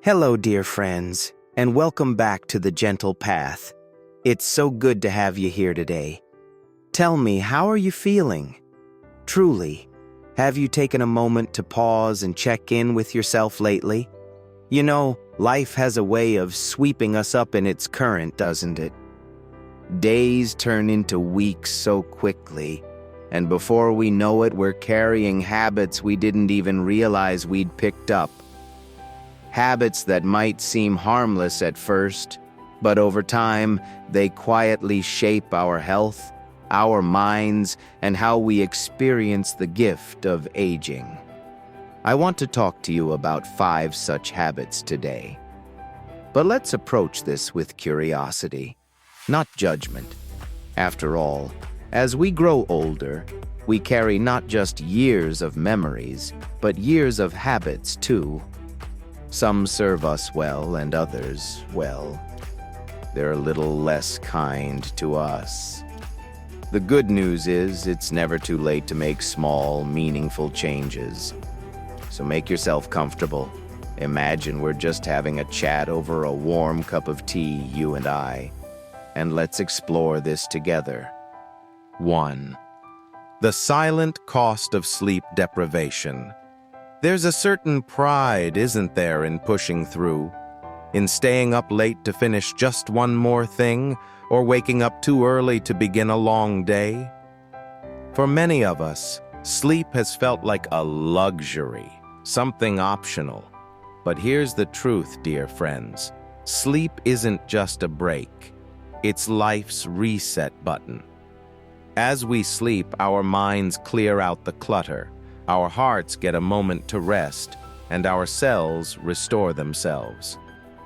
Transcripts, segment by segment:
Hello, dear friends, and welcome back to The Gentle Path. It's so good to have you here today. Tell me, how are you feeling? Truly, have you taken a moment to pause and check in with yourself lately? You know, life has a way of sweeping us up in its current, doesn't it? Days turn into weeks so quickly, and before we know it, we're carrying habits we didn't even realize we'd picked up. Habits that might seem harmless at first, but over time, they quietly shape our health, our minds, and how we experience the gift of aging. I want to talk to you about 5 such habits today. But let's approach this with curiosity, not judgment. After all, as we grow older, we carry not just years of memories, but years of habits too. Some serve us well and others, well, they're a little less kind to us. The good news is it's never too late to make small, meaningful changes. So make yourself comfortable. Imagine we're just having a chat over a warm cup of tea, you and I. And let's explore this together. 1. The silent cost of sleep deprivation. There's a certain pride, isn't there, in pushing through, in staying up late to finish just one more thing, or waking up too early to begin a long day? For many of us, sleep has felt like a luxury, something optional. But here's the truth, dear friends. Sleep isn't just a break. It's life's reset button. As we sleep, our minds clear out the clutter. Our hearts get a moment to rest, and our cells restore themselves.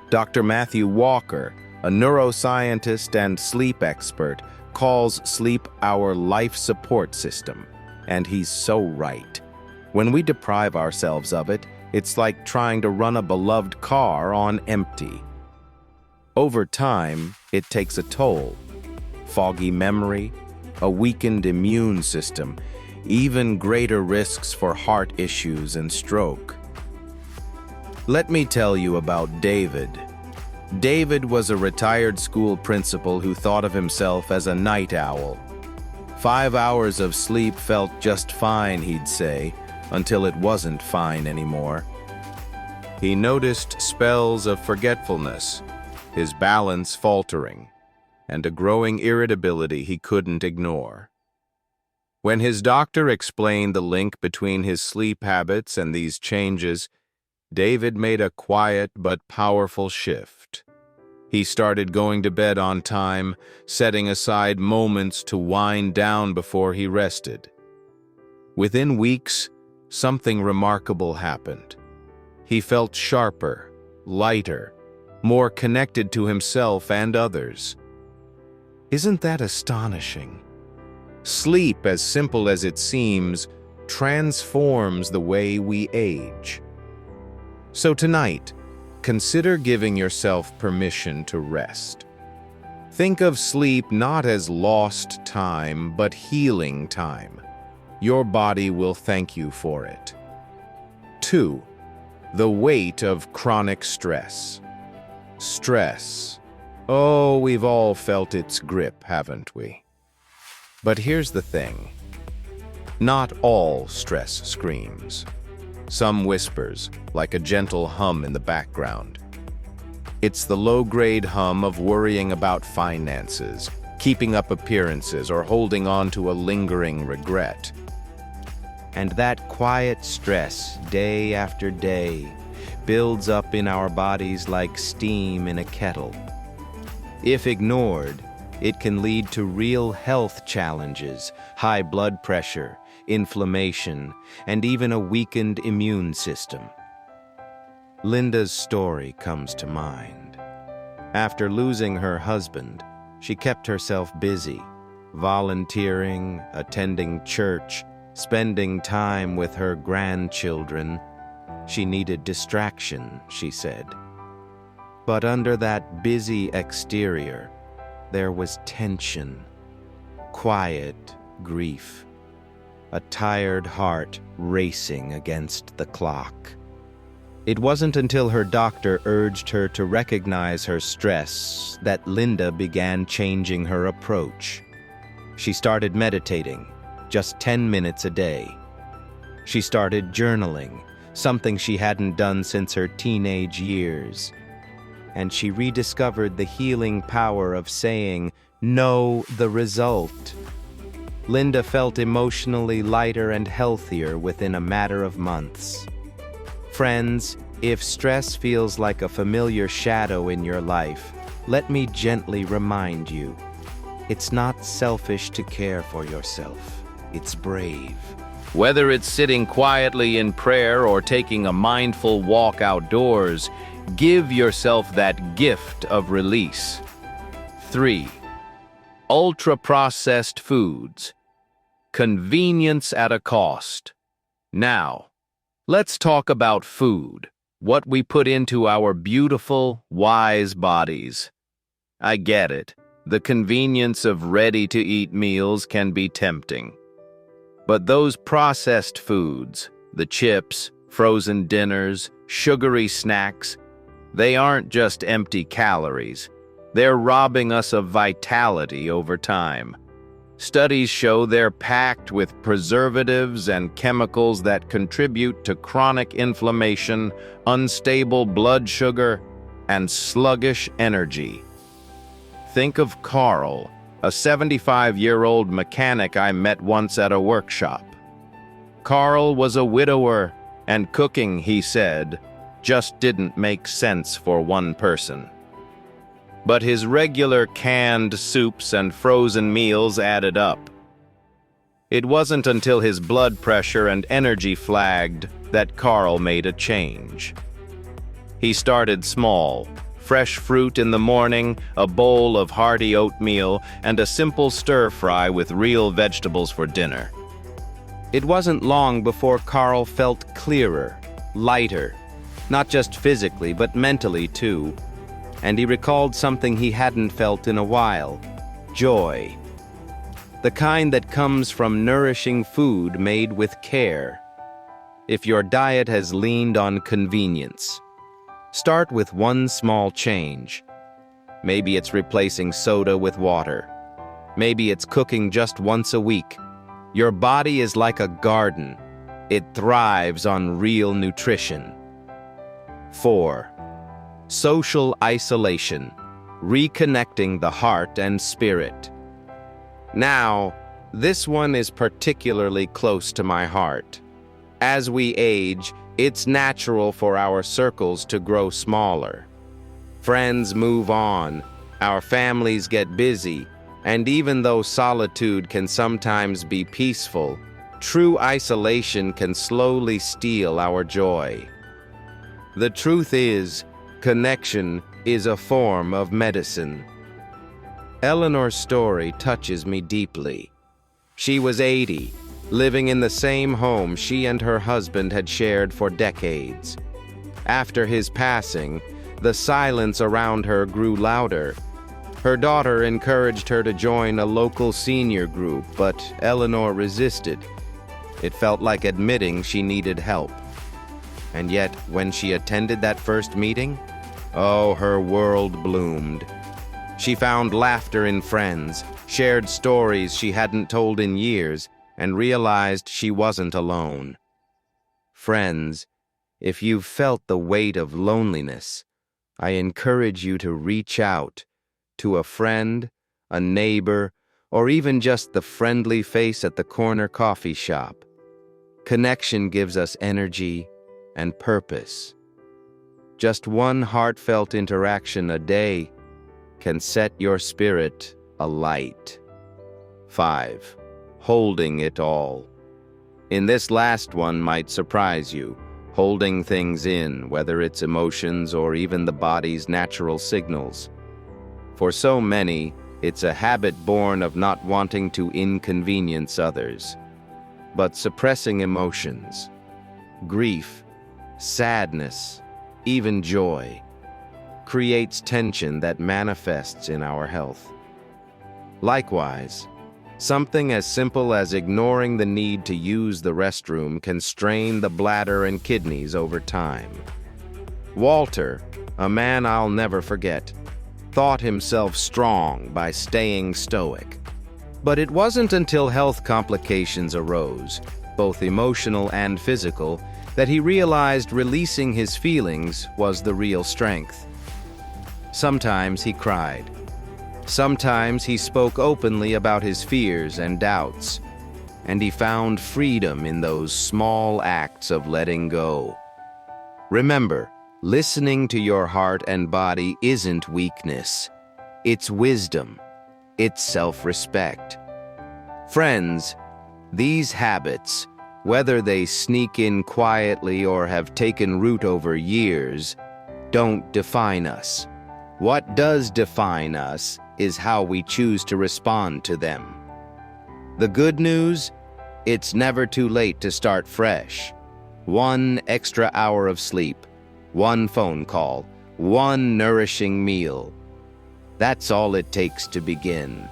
Dr. Matthew Walker, a neuroscientist and sleep expert, calls sleep our life support system, and he's so right. When we deprive ourselves of it, it's like trying to run a beloved car on empty. Over time, it takes a toll. Foggy memory, a weakened immune system, even greater risks for heart issues and stroke. Let me tell you about David. David was a retired school principal who thought of himself as a night owl. 5 hours of sleep felt just fine, he'd say, until it wasn't fine anymore. He noticed spells of forgetfulness, his balance faltering, and a growing irritability he couldn't ignore. When his doctor explained the link between his sleep habits and these changes, David made a quiet but powerful shift. He started going to bed on time, setting aside moments to wind down before he rested. Within weeks, something remarkable happened. He felt sharper, lighter, more connected to himself and others. Isn't that astonishing? Sleep, as simple as it seems, transforms the way we age. So tonight, consider giving yourself permission to rest. Think of sleep not as lost time, but healing time. Your body will thank you for it. 2. The weight of chronic stress. Stress. Oh, we've all felt its grip, haven't we? But here's the thing. Not all stress screams. Some whispers, like a gentle hum in the background. It's the low-grade hum of worrying about finances, keeping up appearances, or holding on to a lingering regret. And that quiet stress, day after day, builds up in our bodies like steam in a kettle. If ignored, it can lead to real health challenges, high blood pressure, inflammation, and even a weakened immune system. Linda's story comes to mind. After losing her husband, she kept herself busy, volunteering, attending church, spending time with her grandchildren. She needed distraction, she said. But under that busy exterior, there was tension, quiet grief, a tired heart racing against the clock. It wasn't until her doctor urged her to recognize her stress that Linda began changing her approach. She started meditating, just 10 minutes a day. She started journaling, something she hadn't done since her teenage years. And she rediscovered the healing power of saying, "Know the result." Linda felt emotionally lighter and healthier within a matter of months. Friends, if stress feels like a familiar shadow in your life, let me gently remind you, it's not selfish to care for yourself. It's brave. Whether it's sitting quietly in prayer or taking a mindful walk outdoors, give yourself that gift of release. 3. Ultra-processed foods. Convenience at a cost. Now, let's talk about food, what we put into our beautiful, wise bodies. I get it. The convenience of ready-to-eat meals can be tempting. But those processed foods, the chips, frozen dinners, sugary snacks, they aren't just empty calories. They're robbing us of vitality over time. Studies show they're packed with preservatives and chemicals that contribute to chronic inflammation, unstable blood sugar, and sluggish energy. Think of Carl, a 75-year-old mechanic I met once at a workshop. Carl was a widower, and cooking, he said, just didn't make sense for one person. But his regular canned soups and frozen meals added up. It wasn't until his blood pressure and energy flagged that Carl made a change. He started small. Fresh fruit in the morning, a bowl of hearty oatmeal, and a simple stir-fry with real vegetables for dinner. It wasn't long before Carl felt clearer, lighter, not just physically but mentally too. And he recalled something he hadn't felt in a while: joy. The kind that comes from nourishing food made with care. If your diet has leaned on convenience, start with one small change. Maybe it's replacing soda with water. Maybe it's cooking just once a week. Your body is like a garden. It thrives on real nutrition. 4. Social isolation, reconnecting the heart and spirit. Now, this one is particularly close to my heart. As we age, it's natural for our circles to grow smaller. Friends move on, our families get busy, and even though solitude can sometimes be peaceful, true isolation can slowly steal our joy. The truth is, connection is a form of medicine. Eleanor's story touches me deeply. She was 80, living in the same home she and her husband had shared for decades. After his passing, the silence around her grew louder. Her daughter encouraged her to join a local senior group, but Eleanor resisted. It felt like admitting she needed help. And yet, when she attended that first meeting, oh, her world bloomed. She found laughter in friends, shared stories she hadn't told in years, and realized she wasn't alone. Friends, if you've felt the weight of loneliness, I encourage you to reach out to a friend, a neighbor, or even just the friendly face at the corner coffee shop. Connection gives us energy and purpose. Just one heartfelt interaction a day can set your spirit alight. 5. Holding it all. In this last one might surprise you, holding things in, whether it's emotions or even the body's natural signals. For so many, it's a habit born of not wanting to inconvenience others. But suppressing emotions, grief, sadness, even joy, creates tension that manifests in our health. Likewise, something as simple as ignoring the need to use the restroom can strain the bladder and kidneys over time. Walter, a man I'll never forget, thought himself strong by staying stoic. But it wasn't until health complications arose, both emotional and physical, that he realized releasing his feelings was the real strength. Sometimes he cried. Sometimes he spoke openly about his fears and doubts, and he found freedom in those small acts of letting go. Remember, listening to your heart and body isn't weakness. It's wisdom. It's self-respect. Friends, these habits, whether they sneak in quietly or have taken root over years, don't define us. What does define us is how we choose to respond to them. The good news? It's never too late to start fresh. 1 extra hour of sleep, 1 phone call, 1 nourishing meal. That's all it takes to begin.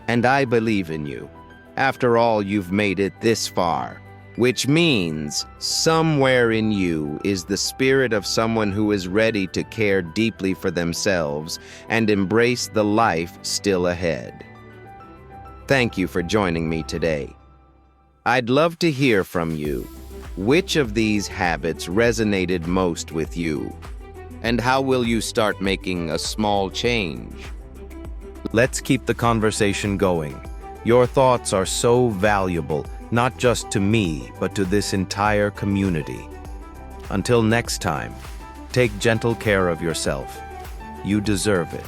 And I believe in you. After all, you've made it this far, which means somewhere in you is the spirit of someone who is ready to care deeply for themselves and embrace the life still ahead. Thank you for joining me today. I'd love to hear from you. Which of these habits resonated most with you? And how will you start making a small change? Let's keep the conversation going. Your thoughts are so valuable, not just to me, but to this entire community. Until next time, take gentle care of yourself. You deserve it.